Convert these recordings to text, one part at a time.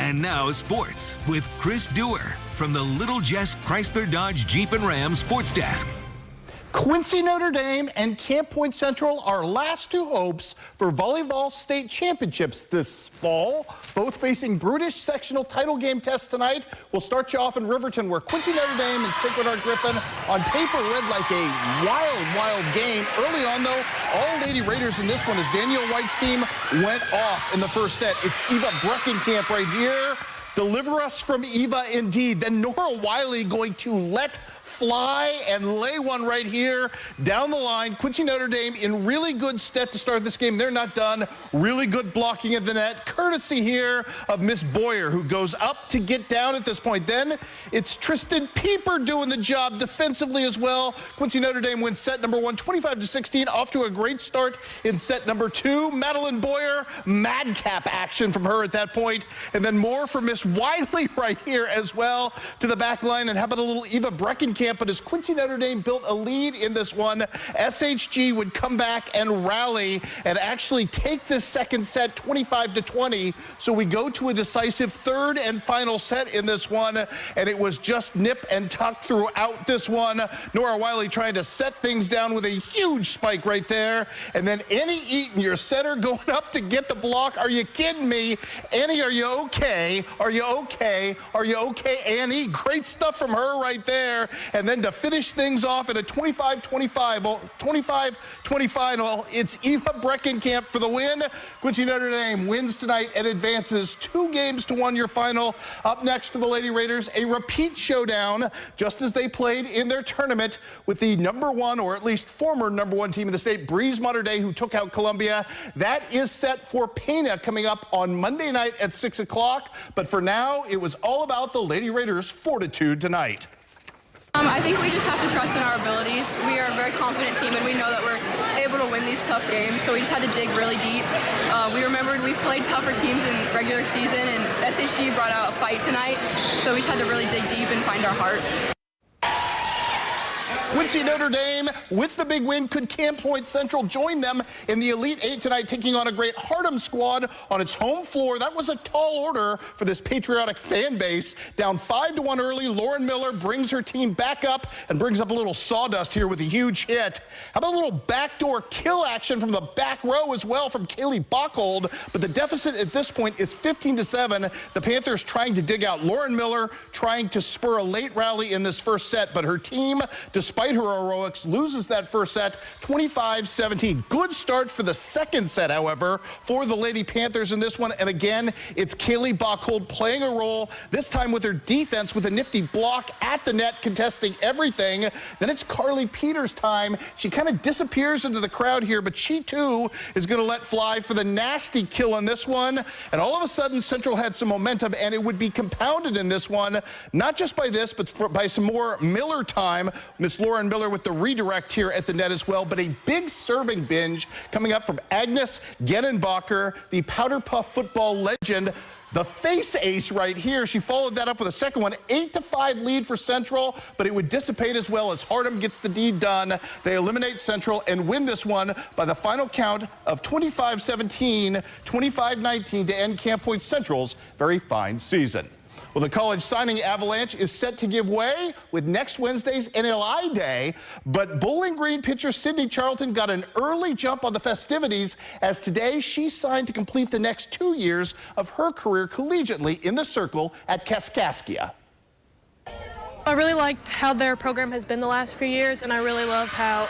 And now sports with Chris Duerr from the Little Jess Chrysler Dodge Jeep and Ram Sports Desk. Quincy Notre Dame and Camp Point Central are last two hopes for volleyball state championships this fall. Both facing brutish sectional title game tests tonight. We'll start you off in Riverton, where Quincy Notre Dame and Sacred Heart Griffin on paper read like a wild game. Early on, though, all Lady Raiders in this one as Danielle White's team went off in the first set. It's Eva Breckenkamp right here. Deliver us from Eva, indeed. Then Nora Wiley going to let fly and lay one right here down the line. Quincy Notre Dame in really good stead to start this game. They're not done. Really good blocking at the net, courtesy here of Miss Boyer, who goes up to get down at this point. Then it's Tristan Pieper doing the job defensively as well. Quincy Notre Dame wins set number one, 25-16, off to a great start in set number two. Madeline Boyer, madcap action from her at that point. And then more from Miss Wiley right here as well to the back line. And how about a little Eva Breckenkamp? But as Quincy Notre Dame built a lead in this one, SHG would come back and rally and actually take this second set 25-20. So we go to a decisive third and final set in this one, and it was just nip and tuck throughout this one. Nora Wiley trying to set things down with a huge spike right there. And then Annie Eaton, your setter, going up to get the block. Are you kidding me? Annie, are you okay? Are you okay? Are you okay, Annie? Great stuff from her right there. And then to finish things off at a 25-20 final, it's Eva Breckenkamp for the win. Quincy Notre Dame wins tonight and advances 2-1 your final. Up next for the Lady Raiders, a repeat showdown, just as they played in their tournament with the #1, or at least former #1 team in the state, Breeze Mater Dei, who took out Columbia. That is set for Pana coming up on Monday night at 6 o'clock. But for now, it was all about the Lady Raiders' fortitude tonight. I think we just have to trust in our abilities. We are a very confident team, and we know that we're able to win these tough games, so we just had to dig really deep. We remembered we've played tougher teams in regular season, and SHG brought out a fight tonight, so we just had to really dig deep and find our heart. Quincy Notre Dame with the big win. Could Camp Point Central join them in the Elite Eight tonight, taking on a great Hardham squad on its home floor? That was a tall order for this patriotic fan base. Down 5-1 early, Lauren Miller brings her team back up and brings up a little sawdust here with a huge hit. How about a little backdoor kill action from the back row as well from Kaylee Bockhold? But the deficit at this point is 15-7. The Panthers trying to dig out. Lauren Miller trying to spur a late rally in this first set, but her team, despite her heroics, loses that first set 25-17. Good start for the second set, however, for the Lady Panthers in this one. And again, it's Kaylee Bockhold playing a role, this time with her defense with a nifty block at the net, contesting everything. Then it's Carly Peters' time. She kind of disappears into the crowd here, but she too is going to let fly for the nasty kill on this one. And all of a sudden, Central had some momentum, and it would be compounded in this one, not just by this, but by some more Miller time. Miss Lauren Miller with the redirect here at the net as well, but a big serving binge coming up from Agnes Genenbacher, the Powder Puff football legend. The face ace right here. She followed that up with a second one. 8-5 lead for Central, but it would dissipate as well as Hardham gets the deed done. They eliminate Central and win this one by the final count of 25-17, 25-19 to end Camp Point Central's very fine season. Well, the college signing avalanche is set to give way with next Wednesday's NLI Day, but Bowling Green pitcher Sydney Charlton got an early jump on the festivities, as today she signed to complete the next 2 years of her career collegiately in the Circle at Kaskaskia. I really liked how their program has been the last few years, and I really love how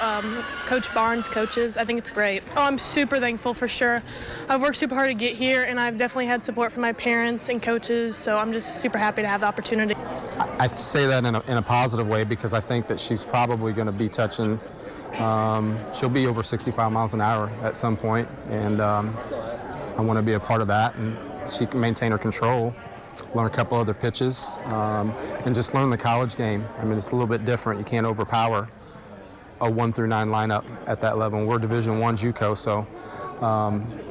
Coach Barnes coaches. I think it's great. Oh, I'm super thankful for sure. I've worked super hard to get here, and I've definitely had support from my parents and coaches, so I'm just super happy to have the opportunity. I say that in a positive way, because I think that she's probably going to be touching, she'll be over 65 miles an hour at some point, and I want to be a part of that, and she can maintain her control, learn a couple other pitches, and just learn the college game. I mean, it's a little bit different. You can't overpower a 1 through 9 lineup at that level. We're Division I JUCO, so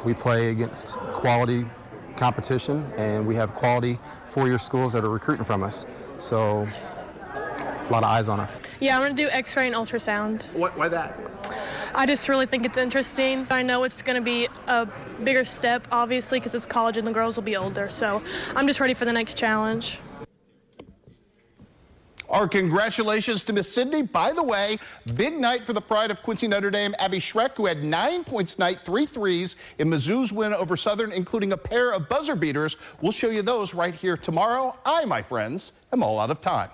we play against quality competition, and we have quality four-year schools that are recruiting from us. So a lot of eyes on us. Yeah, I'm going to do X-ray and ultrasound. Why that? I just really think it's interesting. I know it's going to be a bigger step, obviously, because it's college and the girls will be older. So I'm just ready for the next challenge. Our congratulations to Miss Sydney. By the way, big night for the pride of Quincy Notre Dame, Abby Schreck, who had 9 points tonight, 3 threes in Mizzou's win over Southern, including a pair of buzzer beaters. We'll show you those right here tomorrow. I, my friends, am all out of time.